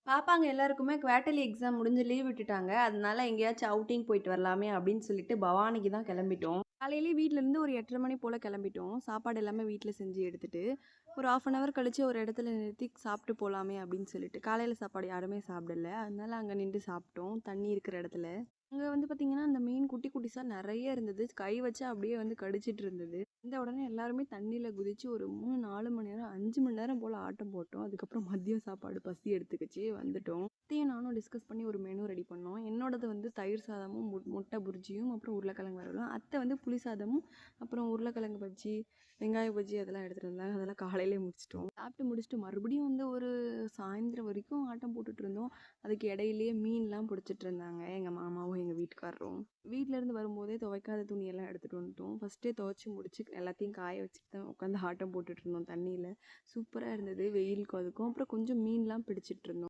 பாப்பாங்க எல்லாருக்குமே quarterly exam முடிஞ்சு லீவ் விட்டுட்டாங்க. அதனால எங்கேயாச்சும் அவுட்டிங் போயிட்டு வரலாமே அப்படின்னு சொல்லிட்டு பவானிக்கு தான் கிளம்பிட்டோம். காலையிலேயே வீட்லேருந்து ஒரு 8:30 மணி போல கிளம்பிட்டோம். சாப்பாடு எல்லாமே வீட்ல செஞ்சு எடுத்துட்டு, ஒரு 1/2 ஹவர் கழிச்சு ஒரு இடத்துல நிறுத்தி சாப்பிட்டு போலாமே அப்படின்னு சொல்லிட்டு, காலையில சாப்பாடு யாருமே சாப்பிடல. அதனால அங்க நின்று சாப்பிட்டோம். தண்ணி இருக்கிற இடத்துல. அங்க வந்து பார்த்தீங்கன்னா, அந்த மீன் குட்டி குட்டிஸா நெறைய இருந்தது. கை வச்சா அப்படியே வந்து கடிச்சிட்டு இருந்தது. வந்த உடனே எல்லாருமே தண்ணீல குதிச்சு ஒரு 3, 4 மணி நேரம், 5 மணி நேரம் போல ஆட்டம் போட்டோம். அதுக்கப்புறம் மதியம் சாப்பாடு பசி எடுத்துக்கிச்சு வந்துட்டோம். அத்தையும் நானும் டிஸ்கஸ் பண்ணி ஒரு மெனு ரெடி பண்ணோம். என்னோடது வந்து தயிர் சாதமும், முட்டை புர்ஜியும், அப்புறம் உருளைக்கிழங்கு வறுவலும். அத்தை வந்து புளி சாதமும், அப்புறம் உருளைக்கிழங்கு பஜ்ஜி, வெங்காய பஜ்ஜி அதெல்லாம் எடுத்துட்டு வந்தாங்க. அதெல்லாம் காலையிலேயே முடிச்சிட்டோம். சாப்பிட்டு முடிச்சுட்டு மறுபடியும் வந்து ஒரு சாயந்தரம் வரைக்கும் ஆட்டம் போட்டுட்டு இருந்தோம். அதுக்கு இடையிலேயே மீன்லாம் பிடிச்சிட்டு இருந்தாங்க எங்க மாமாவும் எங்க வீட்டுக்காரரும். வீட்ல இருந்து வரும்போதே துவைக்காத துணியெல்லாம் எடுத்துட்டு வந்துட்டோம். ஃபர்ஸ்ட்டே துவைச்சு முடிச்சு எல்லாத்தையும் காய வச்சுட்டு தான் உட்காந்து ஆட்டம் போட்டுட்டு இருந்தோம் தண்ணியில. சூப்பரா இருந்தது வெயிலுக்கும் அதுக்கும். அப்புறம் கொஞ்சம் மீன்லாம் பிடிச்சிட்டு இருந்தோம்.